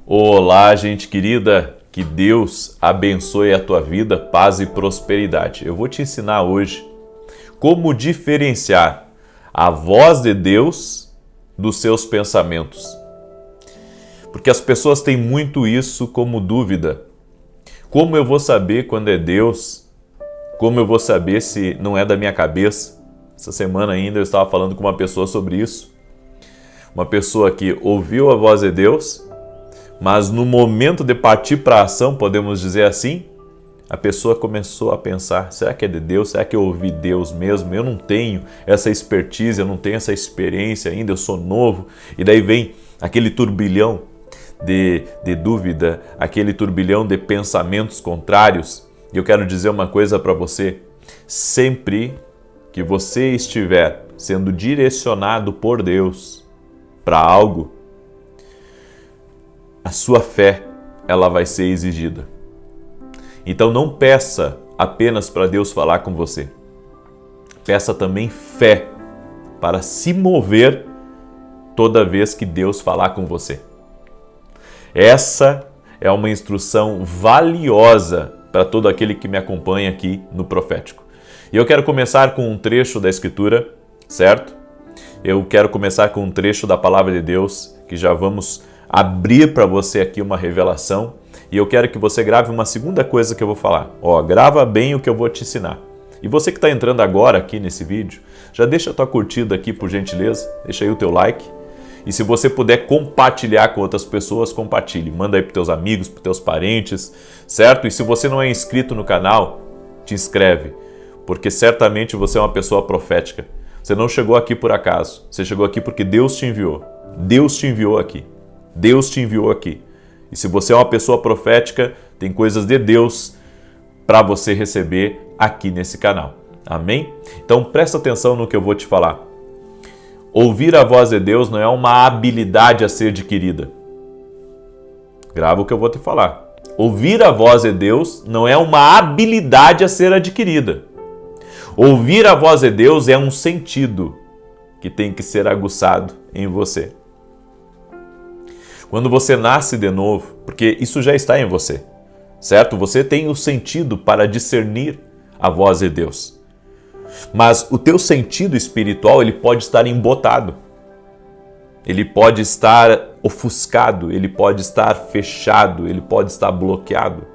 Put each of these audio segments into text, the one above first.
Olá, gente querida, que Deus abençoe a tua vida, paz e prosperidade. Eu vou te ensinar hoje como diferenciar a voz de Deus dos seus pensamentos. Porque as pessoas têm muito isso como dúvida. Como eu vou saber quando é Deus? Como eu vou saber se não é da minha cabeça? Essa semana ainda eu estava falando com uma pessoa sobre isso. Uma pessoa que ouviu a voz de Deus, mas no momento de partir para a ação, podemos dizer assim, a pessoa começou a pensar, será que é de Deus? Será que eu ouvi Deus mesmo? Eu não tenho essa expertise, eu não tenho essa experiência ainda, eu sou novo. E daí vem aquele turbilhão de dúvida, aquele turbilhão de pensamentos contrários. E eu quero dizer uma coisa para você, sempre que você estiver sendo direcionado por Deus para algo, a sua fé, ela vai ser exigida. Então não peça apenas para Deus falar com você. Peça também fé para se mover toda vez que Deus falar com você. Essa é uma instrução valiosa para todo aquele que me acompanha aqui no Profético. E eu quero começar com um trecho da Escritura, certo? Eu quero começar com um trecho da Palavra de Deus, que já vamos abrir para você aqui uma revelação, e eu quero que você grave uma segunda coisa que eu vou falar. Grava bem o que eu vou te ensinar. E você que está entrando agora aqui nesse vídeo, já deixa a tua curtida aqui por gentileza, deixa aí o teu like, e se você puder compartilhar com outras pessoas, compartilhe. Manda aí para teus amigos, para teus parentes, certo? E se você não é inscrito no canal, te inscreve, porque certamente você é uma pessoa profética. Você não chegou aqui por acaso, você chegou aqui porque Deus te enviou. Deus te enviou aqui. Deus te enviou aqui. E se você é uma pessoa profética, tem coisas de Deus para você receber aqui nesse canal. Amém? Então presta atenção no que eu vou te falar. Ouvir a voz de Deus não é uma habilidade a ser adquirida. Grava o que eu vou te falar. Ouvir a voz de Deus não é uma habilidade a ser adquirida. Ouvir a voz de Deus é um sentido que tem que ser aguçado em você. Quando você nasce de novo, porque isso já está em você, certo? Você tem o sentido para discernir a voz de Deus. Mas o teu sentido espiritual, ele pode estar embotado. Ele pode estar ofuscado, ele pode estar fechado, ele pode estar bloqueado.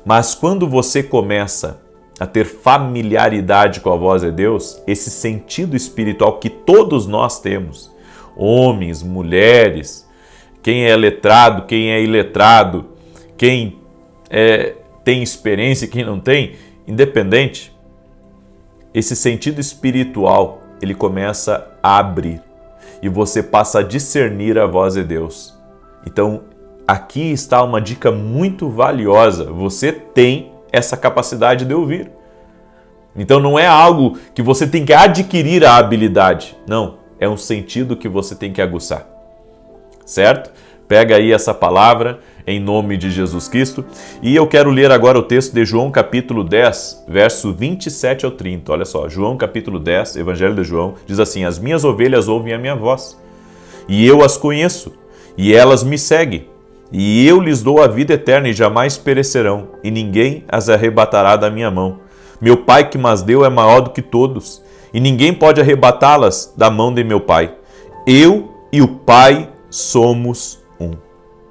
Mas quando você começa a ter familiaridade com a voz de Deus, esse sentido espiritual que todos nós temos, homens, mulheres, quem é letrado, quem é iletrado, quem tem experiência e quem não tem, independente, esse sentido espiritual, ele começa a abrir e você passa a discernir a voz de Deus. Então, aqui está uma dica muito valiosa. Você tem essa capacidade de ouvir. Então, não é algo que você tem que adquirir a habilidade. Não, é um sentido que você tem que aguçar. Certo? Pega aí essa palavra em nome de Jesus Cristo. E eu quero ler agora o texto de João capítulo 10, verso 27 ao 30. Olha só, João capítulo 10, Evangelho de João, diz assim: as minhas ovelhas ouvem a minha voz, e eu as conheço, e elas me seguem. E eu lhes dou a vida eterna e jamais perecerão, e ninguém as arrebatará da minha mão. Meu Pai que mas deu é maior do que todos, e ninguém pode arrebatá-las da mão de meu Pai. Eu e o Pai somos um.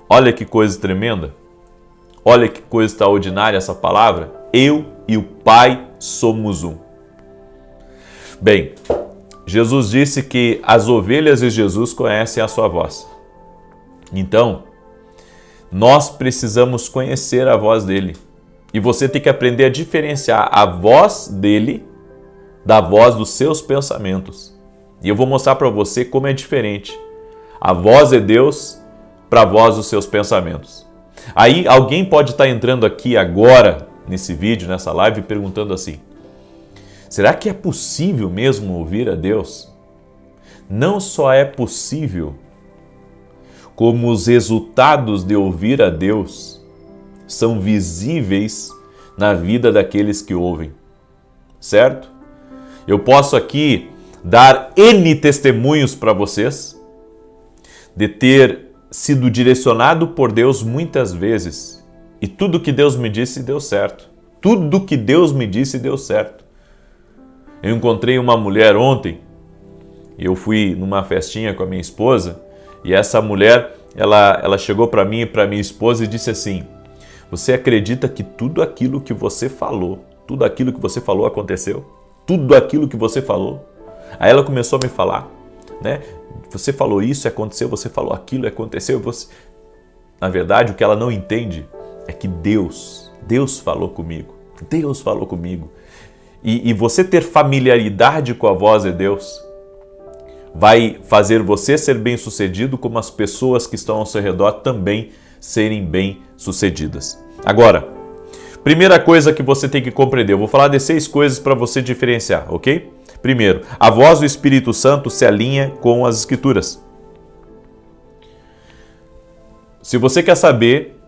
Olha que coisa tremenda. Olha que coisa extraordinária essa palavra. Eu e o Pai somos um. Bem, Jesus disse que as ovelhas de Jesus conhecem a sua voz. Então, nós precisamos conhecer a voz dele. E você tem que aprender a diferenciar a voz dele da voz dos seus pensamentos. E eu vou mostrar para você como é diferente a voz de Deus para a voz dos seus pensamentos. Aí alguém pode estar entrando aqui agora, nesse vídeo, nessa live, perguntando assim: será que é possível mesmo ouvir a Deus? Não só é possível, como os resultados de ouvir a Deus são visíveis na vida daqueles que ouvem, certo? Eu posso aqui dar N testemunhos para vocês de ter sido direcionado por Deus muitas vezes. E tudo que Deus me disse deu certo. Tudo que Deus me disse deu certo. Eu encontrei uma mulher ontem, eu fui numa festinha com a minha esposa, e essa mulher, ela chegou para mim e para minha esposa e disse assim: você acredita que tudo aquilo que você falou aconteceu? Tudo aquilo que você falou? Aí ela começou a me falar, né? Você falou isso, aconteceu, você falou aquilo, aconteceu. Na verdade, o que ela não entende é que Deus falou comigo. Deus falou comigo. E você ter familiaridade com a voz de Deus vai fazer você ser bem-sucedido, como as pessoas que estão ao seu redor também serem bem-sucedidas. Agora, primeira coisa que você tem que compreender, eu vou falar de 6 coisas para você diferenciar, ok? Primeiro, a voz do Espírito Santo se alinha com as Escrituras. Se você quer saber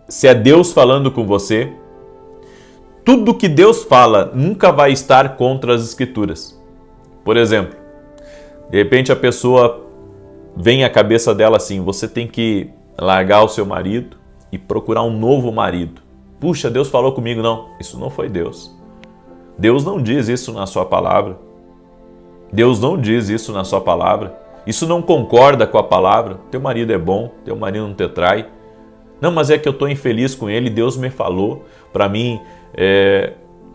se é Deus falando com você, tudo que Deus fala nunca vai estar contra as Escrituras. Por exemplo, de repente a pessoa vem à cabeça dela assim: você tem que largar o seu marido e procurar um novo marido. Puxa, Deus falou comigo. Não, isso não foi Deus. Deus não diz isso na sua palavra. Deus não diz isso na sua palavra. Isso não concorda com a palavra. Teu marido é bom, teu marido não te trai. Não, mas é que eu estou infeliz com ele, Deus me falou para mim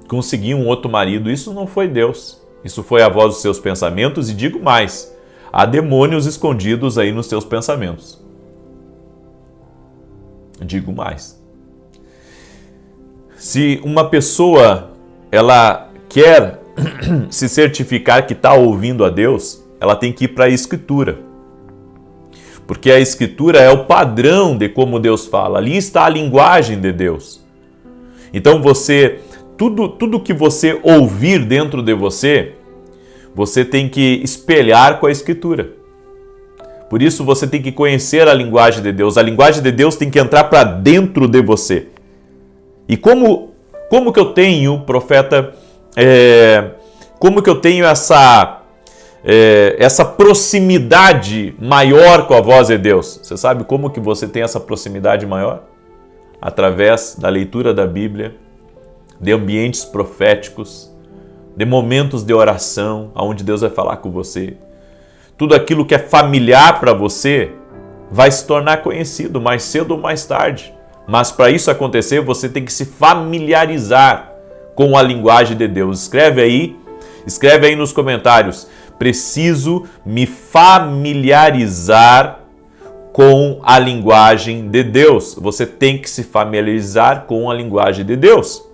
conseguir um outro marido. Isso não foi Deus. Isso foi a voz dos seus pensamentos, e digo mais, há demônios escondidos aí nos seus pensamentos. Digo mais. Se uma pessoa ela quer se certificar que está ouvindo a Deus, ela tem que ir para a Escritura. Porque a Escritura é o padrão de como Deus fala. Ali está a linguagem de Deus. Então tudo que você ouvir dentro de você, você tem que espelhar com a Escritura. Por isso você tem que conhecer a linguagem de Deus. A linguagem de Deus tem que entrar para dentro de você. E como que eu tenho, profeta, como que eu tenho essa proximidade maior com a voz de Deus? Você sabe como que você tem essa proximidade maior? Através da leitura da Bíblia, de ambientes proféticos, de momentos de oração, onde Deus vai falar com você. Tudo aquilo que é familiar para você vai se tornar conhecido mais cedo ou mais tarde. Mas para isso acontecer, você tem que se familiarizar com a linguagem de Deus. Escreve aí nos comentários: preciso me familiarizar com a linguagem de Deus. Você tem que se familiarizar com a linguagem de Deus.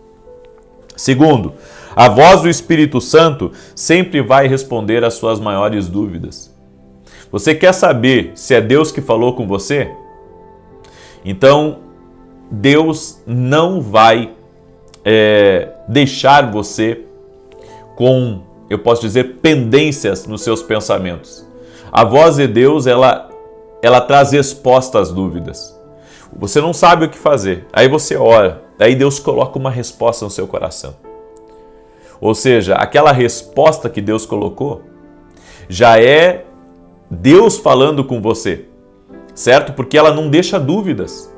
Segundo, a voz do Espírito Santo sempre vai responder às suas maiores dúvidas. Você quer saber se é Deus que falou com você? Então, Deus não vai deixar você com, eu posso dizer, pendências nos seus pensamentos. A voz de Deus, ela traz resposta às dúvidas. Você não sabe o que fazer, aí você ora, aí Deus coloca uma resposta no seu coração. Ou seja, aquela resposta que Deus colocou já é Deus falando com você, certo? Porque ela não deixa dúvidas.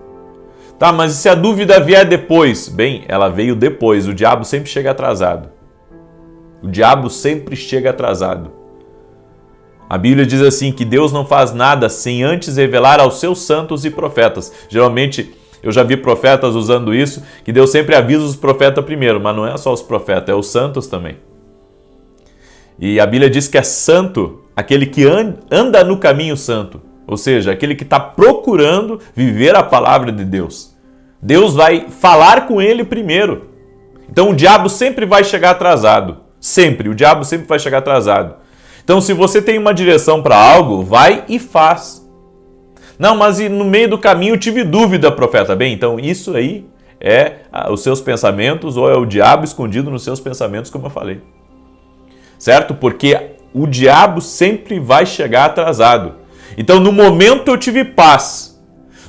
Tá, mas e se a dúvida vier depois? Bem, ela veio depois, o diabo sempre chega atrasado. O diabo sempre chega atrasado. A Bíblia diz assim que Deus não faz nada sem antes revelar aos seus santos e profetas. Geralmente, eu já vi profetas usando isso, que Deus sempre avisa os profetas primeiro, mas não é só os profetas, é os santos também. E a Bíblia diz que é santo aquele que anda no caminho santo, ou seja, aquele que está procurando viver a palavra de Deus. Deus vai falar com ele primeiro. Então o diabo sempre vai chegar atrasado. Sempre, o diabo sempre vai chegar atrasado. Então se você tem uma direção para algo, vai e faz. Não, mas no meio do caminho eu tive dúvida, profeta. Bem, então isso aí é os seus pensamentos ou é o diabo escondido nos seus pensamentos, como eu falei. Certo? Porque o diabo sempre vai chegar atrasado. Então no momento eu tive paz,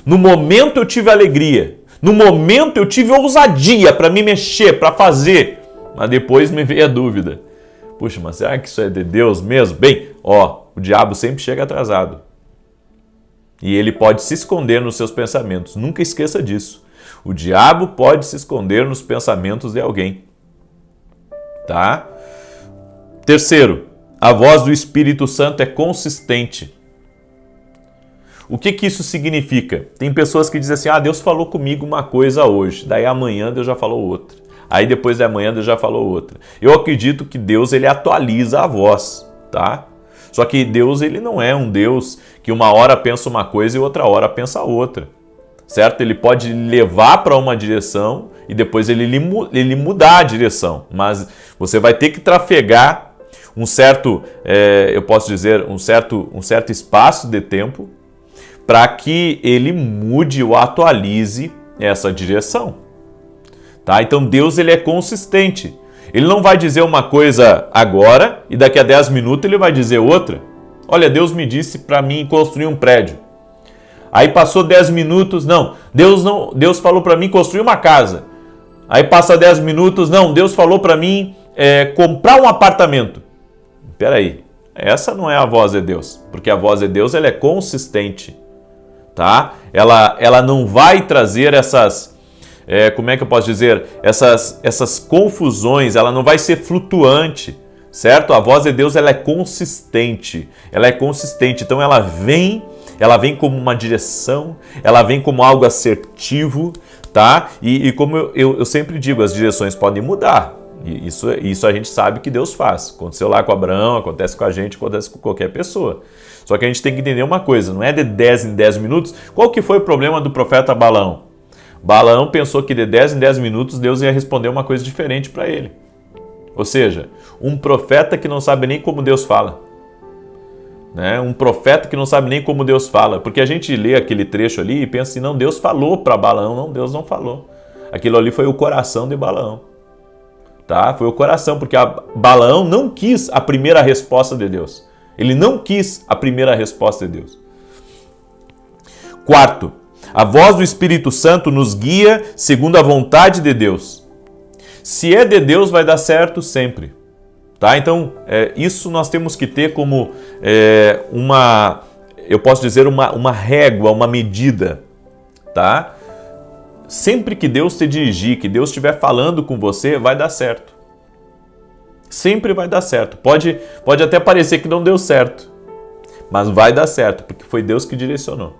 no momento eu tive alegria, no momento eu tive ousadia para me mexer, para fazer, mas depois me veio a dúvida. Puxa, mas será que isso é de Deus mesmo? Bem, o diabo sempre chega atrasado. E ele pode se esconder nos seus pensamentos. Nunca esqueça disso. O diabo pode se esconder nos pensamentos de alguém. Tá? Terceiro, a voz do Espírito Santo é consistente. O que isso significa? Tem pessoas que dizem assim, Deus falou comigo uma coisa hoje, daí amanhã Deus já falou outra. Aí depois de amanhã Deus já falou outra. Eu acredito que Deus, ele atualiza a voz, tá? Só que Deus, ele não é um Deus que uma hora pensa uma coisa e outra hora pensa outra, certo? Ele pode levar para uma direção e depois ele mudar a direção, mas você vai ter que trafegar um certo, eu posso dizer, um certo espaço de tempo para que ele mude ou atualize essa direção. Tá? Então Deus, ele é consistente. Ele não vai dizer uma coisa agora e daqui a 10 minutos ele vai dizer outra. Olha, Deus me disse para mim construir um prédio. Aí passou 10 minutos, Deus falou para mim construir uma casa. Aí passa 10 minutos, Deus falou para mim comprar um apartamento. Espera aí, essa não é a voz de Deus, porque a voz de Deus, ela é consistente. Tá? Ela não vai trazer essas, como é que eu posso dizer, essas confusões, ela não vai ser flutuante, certo? A voz de Deus, ela é consistente, então ela vem como uma direção, ela vem como algo assertivo, tá? E como eu sempre digo, as direções podem mudar, e isso a gente sabe que Deus faz. Aconteceu lá com Abraão, acontece com a gente, acontece com qualquer pessoa. Só que a gente tem que entender uma coisa, não é de 10 em 10 minutos. Qual que foi o problema do profeta Balaão? Balaão pensou que de 10 em 10 minutos Deus ia responder uma coisa diferente para ele. Ou seja, um profeta que não sabe nem como Deus fala. Né? Um profeta que não sabe nem como Deus fala. Porque a gente lê aquele trecho ali e pensa assim, não, Deus falou para Balaão. Não, Deus não falou. Aquilo ali foi o coração de Balaão. Tá? Foi o coração, porque Balaão não quis a primeira resposta de Deus. Ele não quis a primeira resposta de Deus. Quarto, a voz do Espírito Santo nos guia segundo a vontade de Deus. Se é de Deus, vai dar certo sempre. Tá? Então, isso nós temos que ter como eu posso dizer, uma régua, uma medida. Tá? Sempre que Deus te dirigir, que Deus estiver falando com você, vai dar certo. Sempre vai dar certo. Pode até parecer que não deu certo, mas vai dar certo, porque foi Deus que direcionou.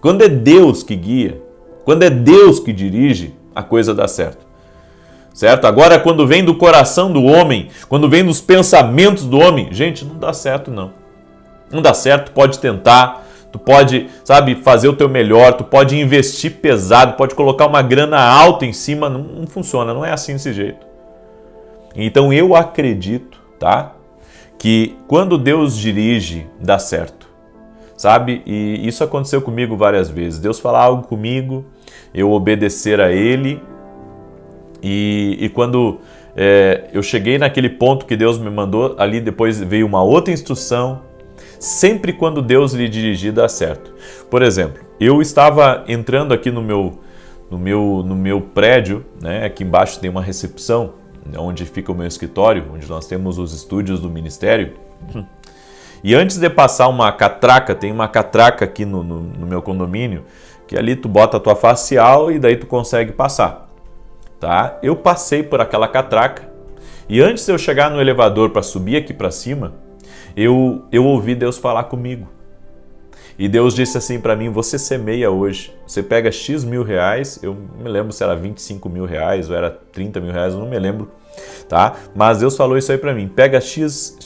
Quando é Deus que guia, quando é Deus que dirige, a coisa dá certo. Certo? Agora, quando vem do coração do homem, quando vem dos pensamentos do homem, gente, não dá certo não. Não dá certo, pode tentar, tu pode, fazer o teu melhor, tu pode investir pesado, pode colocar uma grana alta em cima, não funciona, não é assim desse jeito. Então eu acredito, tá? Que quando Deus dirige, dá certo, sabe? E isso aconteceu comigo várias vezes. Deus falar algo comigo, eu obedecer a Ele, e quando eu cheguei naquele ponto que Deus me mandou, ali depois veio uma outra instrução. Sempre quando Deus lhe dirigir, dá certo. Por exemplo, eu estava entrando aqui no meu prédio, né? Aqui embaixo tem uma recepção, onde fica o meu escritório, onde nós temos os estúdios do ministério. E antes de passar uma catraca, tem uma catraca aqui no meu condomínio, que ali tu bota a tua facial e daí tu consegue passar. Tá? Eu passei por aquela catraca e antes de eu chegar no elevador para subir aqui para cima, eu ouvi Deus falar comigo. E Deus disse assim para mim, você semeia hoje, você pega X mil reais, eu me lembro se era 25 mil reais ou era 30 mil reais, eu não me lembro, tá? Mas Deus falou isso aí para mim, pega X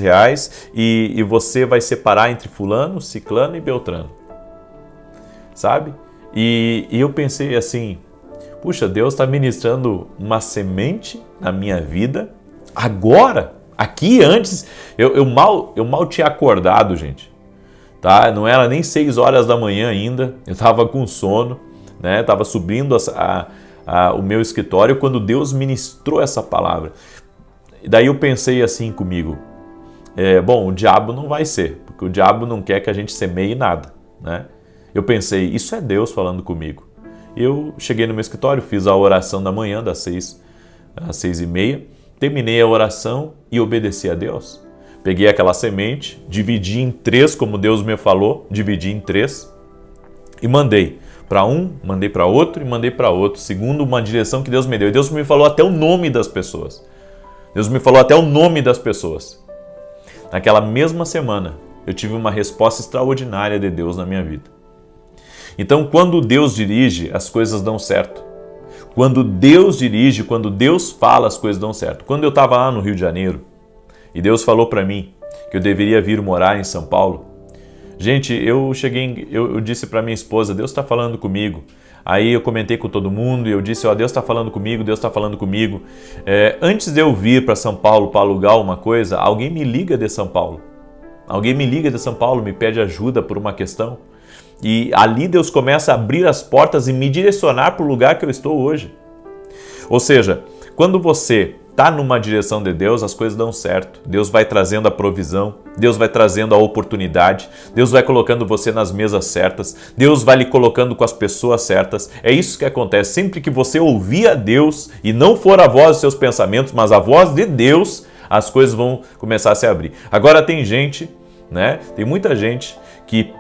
reais e você vai separar entre fulano, ciclano e beltrano, sabe? E eu pensei assim, puxa, Deus está ministrando uma semente na minha vida, agora, aqui antes, eu mal tinha acordado, gente. Tá? Não era nem 6 horas da manhã ainda, eu estava com sono, né? Estava subindo o meu escritório quando Deus ministrou essa palavra. E daí eu pensei assim comigo, bom, o diabo não vai ser, porque o diabo não quer que a gente semeie nada, né? Eu pensei, isso é Deus falando comigo. Eu cheguei no meu escritório, fiz a oração da manhã, das 6 às 6:30, terminei a oração e obedeci a Deus. Peguei aquela semente, dividi em 3, como Deus me falou, dividi em 3 e mandei para um, mandei para outro e mandei para outro, segundo uma direção que Deus me deu. E Deus me falou até o nome das pessoas. Deus me falou até o nome das pessoas. Naquela mesma semana, eu tive uma resposta extraordinária de Deus na minha vida. Então, quando Deus dirige, as coisas dão certo. Quando Deus dirige, quando Deus fala, as coisas dão certo. Quando eu estava lá no Rio de Janeiro, e Deus falou para mim que eu deveria vir morar em São Paulo, gente, eu disse para minha esposa, Deus está falando comigo. Aí eu comentei com todo mundo e eu disse, Deus está falando comigo, Deus está falando comigo. Antes de eu vir para São Paulo para alugar uma coisa, alguém me liga de São Paulo. Alguém me liga de São Paulo, me pede ajuda por uma questão. E ali Deus começa a abrir as portas e me direcionar para o lugar que eu estou hoje. Ou seja, quando você está numa direção de Deus, as coisas dão certo. Deus vai trazendo a provisão, Deus vai trazendo a oportunidade, Deus vai colocando você nas mesas certas, Deus vai lhe colocando com as pessoas certas. É isso que acontece. Sempre que você ouvir a Deus, e não for a voz dos seus pensamentos, mas a voz de Deus, as coisas vão começar a se abrir. Agora tem gente, né? Tem muita gente que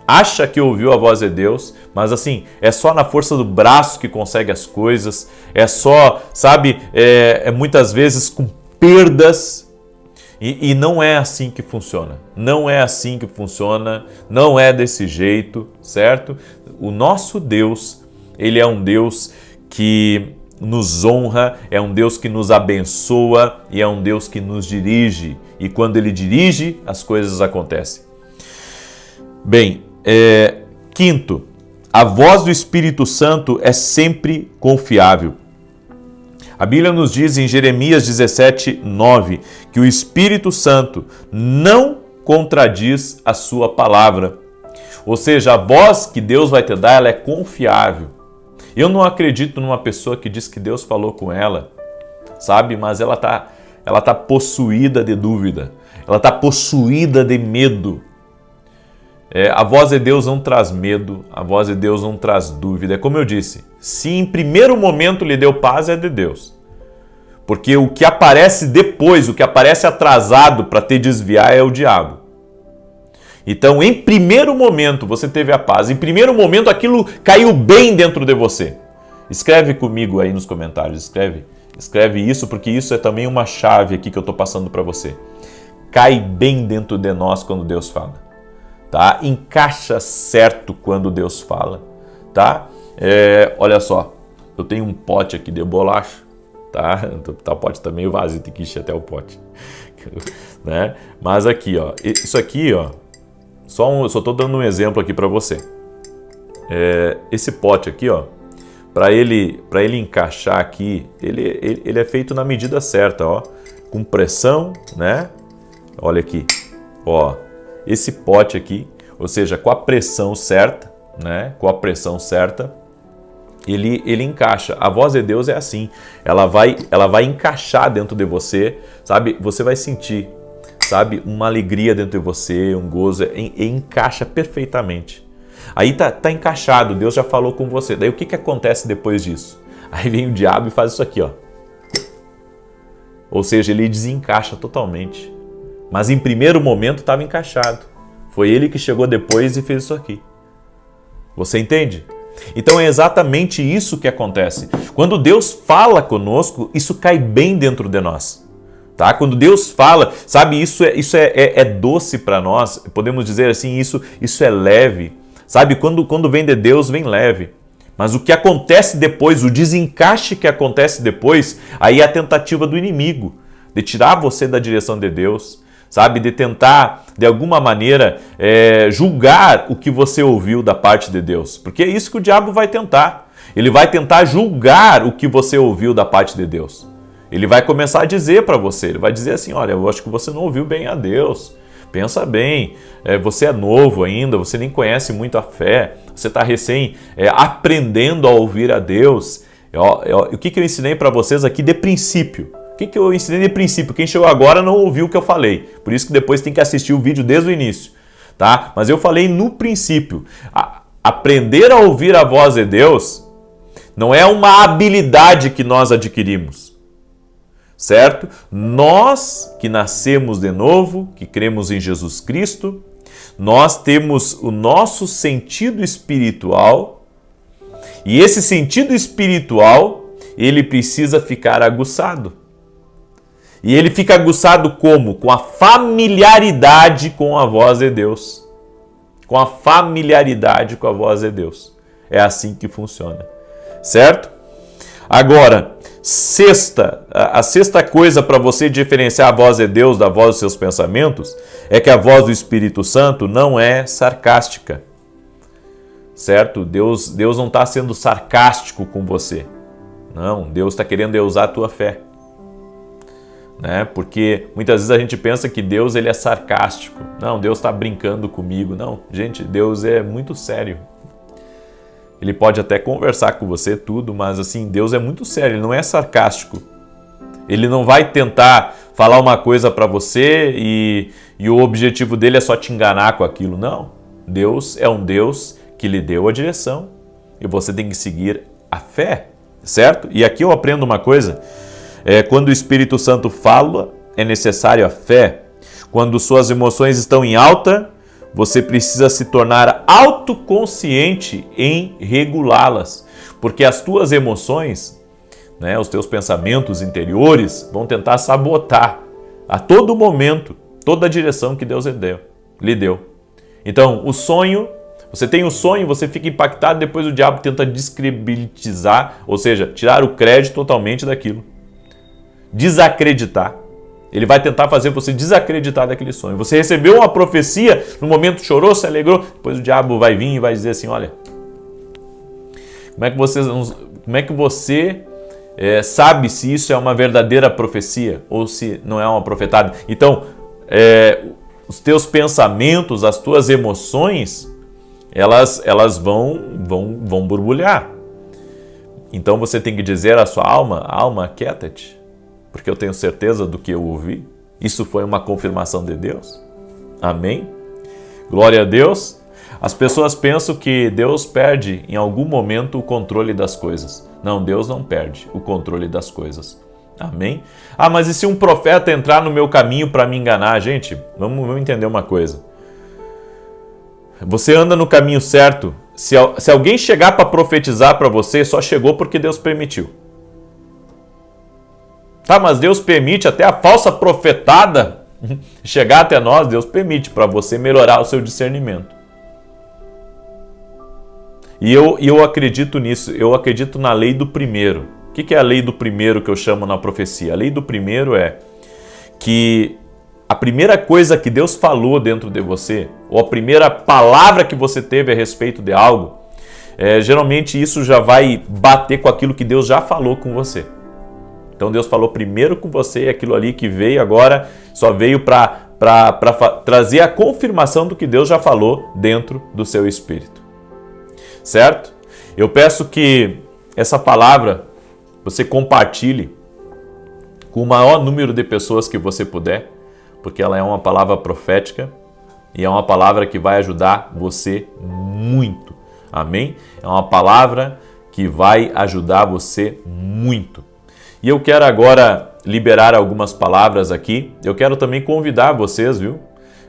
acha que ouviu a voz de Deus, mas assim, é só na força do braço que consegue as coisas, é só, sabe, muitas vezes com perdas, e não é assim que funciona. Não é assim que funciona, não é desse jeito, certo? O nosso Deus, ele é um Deus que nos honra, é um Deus que nos abençoa e é um Deus que nos dirige. E quando ele dirige, as coisas acontecem. Bem, quinto, a voz do Espírito Santo é sempre confiável. A Bíblia nos diz em Jeremias 17:9 que o Espírito Santo não contradiz a sua palavra. Ou seja, a voz que Deus vai te dar, ela é confiável. Eu não acredito numa pessoa que diz que Deus falou com ela, sabe? Mas ela tá possuída de dúvida, ela tá possuída de medo. A voz de Deus não traz medo, a voz de Deus não traz dúvida. É como eu disse, se em primeiro momento lhe deu paz, é de Deus. Porque o que aparece depois, o que aparece atrasado para te desviar é o diabo. Então, em primeiro momento você teve a paz, em primeiro momento aquilo caiu bem dentro de você. Escreve comigo aí nos comentários, escreve isso, porque isso é também uma chave aqui que eu estou passando para você. Cai bem dentro de nós quando Deus fala. Tá? Encaixa certo quando Deus fala, tá? Olha só, eu tenho um pote aqui de bolacha, tá? O pote tá meio vazio, tem que encher até o pote, né? Mas aqui, ó, isso aqui, ó, só tô dando um exemplo aqui para você. Esse pote aqui, ó, para ele encaixar aqui, ele é feito na medida certa, ó, com pressão, né? Olha aqui, ó. Esse pote aqui, ou seja, com a pressão certa, né? Com a pressão certa, ele encaixa. A voz de Deus é assim, ela vai encaixar dentro de você, sabe? Você vai sentir, sabe? Uma alegria dentro de você, um gozo, e encaixa perfeitamente. Aí tá encaixado, Deus já falou com você. Daí o que acontece depois disso? Aí vem o diabo e faz isso aqui, ó. Ou seja, ele desencaixa totalmente. Mas em primeiro momento estava encaixado. Foi ele que chegou depois e fez isso aqui. Você entende? Então é exatamente isso que acontece. Quando Deus fala conosco, isso cai bem dentro de nós. Tá? Quando Deus fala, sabe, isso é doce para nós. Podemos dizer assim, isso é leve. Sabe, quando vem de Deus, vem leve. Mas o que acontece depois, o desencaixe que acontece depois, aí é a tentativa do inimigo de tirar você da direção de Deus. Sabe, de tentar, de alguma maneira, julgar o que você ouviu da parte de Deus. Porque é isso que o diabo vai tentar. Ele vai tentar julgar o que você ouviu da parte de Deus. Ele vai começar a dizer para você, ele vai dizer assim, olha, eu acho que você não ouviu bem a Deus. Pensa bem, você é novo ainda, você nem conhece muito a fé, você está recém aprendendo a ouvir a Deus. O que eu ensinei para vocês aqui de princípio? O que eu ensinei de princípio? Quem chegou agora não ouviu o que eu falei. Por isso que depois tem que assistir o vídeo desde o início. Tá? Mas eu falei no princípio. Aprender a ouvir a voz de Deus não é uma habilidade que nós adquirimos. certo? Nós que nascemos de novo, que cremos em Jesus Cristo, nós temos o nosso sentido espiritual, e esse sentido espiritual, ele precisa ficar aguçado. E ele fica aguçado como? Com a familiaridade com a voz de Deus. Com a familiaridade com a voz de Deus. É assim que funciona, certo? Agora, a sexta coisa para você diferenciar a voz de Deus da voz dos seus pensamentos é que a voz do Espírito Santo não é sarcástica, certo? Deus não está sendo sarcástico com você. Não, Deus está querendo usar a tua fé. Né? Porque muitas vezes a gente pensa que Deus ele é sarcástico. Não, Deus está brincando comigo. Não, gente, Deus é muito sério. Ele pode até conversar com você tudo, mas assim, Deus é muito sério, ele não é sarcástico. Ele não vai tentar falar uma coisa para você e o objetivo dele é só te enganar com aquilo. Não, Deus é um Deus que lhe deu a direção e você tem que seguir a fé, certo? E aqui eu aprendo uma coisa, quando o Espírito Santo fala, é necessário a fé. Quando suas emoções estão em alta, você precisa se tornar autoconsciente em regulá-las, porque as tuas emoções, né, os teus pensamentos interiores vão tentar sabotar a todo momento toda a direção que Deus lhe deu. Então, o sonho, você tem um sonho, você fica impactado, depois o diabo tenta descredibilizar, ou seja, tirar o crédito totalmente daquilo, desacreditar. Ele vai tentar fazer você desacreditar daquele sonho. Você recebeu uma profecia, no momento chorou, se alegrou, depois o diabo vai vir e vai dizer assim, olha, como é que você sabe se isso é uma verdadeira profecia ou se não é uma profetada? Então, os teus pensamentos, as tuas emoções, elas vão borbulhar. Então você tem que dizer à sua alma, aquieta-te, porque eu tenho certeza do que eu ouvi. Isso foi uma confirmação de Deus. Amém? Glória a Deus. As pessoas pensam que Deus perde em algum momento o controle das coisas. Não, Deus não perde o controle das coisas. Amém? Ah, mas e se um profeta entrar no meu caminho para me enganar? Gente, vamos entender uma coisa. Você anda no caminho certo. Se alguém chegar para profetizar para você, só chegou porque Deus permitiu. Tá, mas Deus permite até a falsa profetada chegar até nós. Deus permite para você melhorar o seu discernimento. E eu acredito nisso. Eu acredito na lei do primeiro. O que é a lei do primeiro que eu chamo na profecia? A lei do primeiro é que a primeira coisa que Deus falou dentro de você, ou a primeira palavra que você teve a respeito de algo, geralmente isso já vai bater com aquilo que Deus já falou com você. Então Deus falou primeiro com você e aquilo ali que veio agora só veio para trazer a confirmação do que Deus já falou dentro do seu espírito. Certo? Eu peço que essa palavra você compartilhe com o maior número de pessoas que você puder, porque ela é uma palavra profética e é uma palavra que vai ajudar você muito. Amém? É uma palavra que vai ajudar você muito. E eu quero agora liberar algumas palavras aqui. Eu quero também convidar vocês, viu?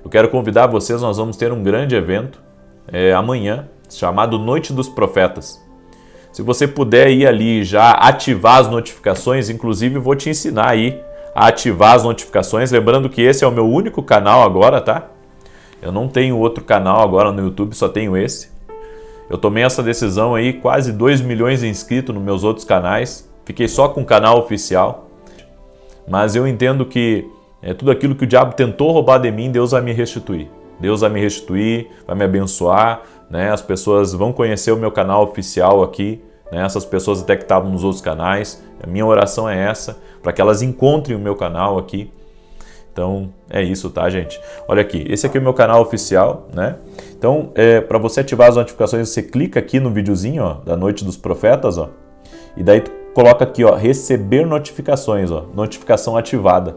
Eu quero convidar vocês, nós vamos ter um grande evento amanhã, chamado Noite dos Profetas. Se você puder ir ali já ativar as notificações, inclusive vou te ensinar aí a ativar as notificações, lembrando que esse é o meu único canal agora, tá? Eu não tenho outro canal agora no YouTube, só tenho esse. Eu tomei essa decisão aí, quase 2 milhões de inscritos nos meus outros canais. Fiquei só com o canal oficial, mas eu entendo que tudo aquilo que o diabo tentou roubar de mim, Deus vai me restituir. Deus vai me restituir, vai me abençoar, né? As pessoas vão conhecer o meu canal oficial aqui, né? Essas pessoas até que estavam nos outros canais. A minha oração é essa, para que elas encontrem o meu canal aqui. Então é isso, tá, gente? Olha aqui, esse aqui é o meu canal oficial, né? Então, para você ativar as notificações, você clica aqui no videozinho, ó, da Noite dos Profetas, ó, e daí tu coloca aqui, ó, receber notificações, ó, notificação ativada.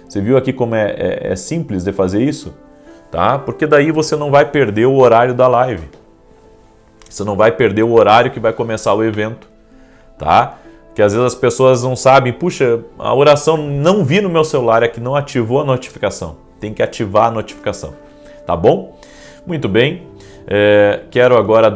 Você viu aqui como é simples de fazer isso? Tá? Porque daí você não vai perder o horário da live. Você não vai perder o horário que vai começar o evento, tá? Que às vezes as pessoas não sabem, puxa, a oração não vi no meu celular, é que não ativou a notificação. Tem que ativar a notificação, tá bom? Muito bem, quero agora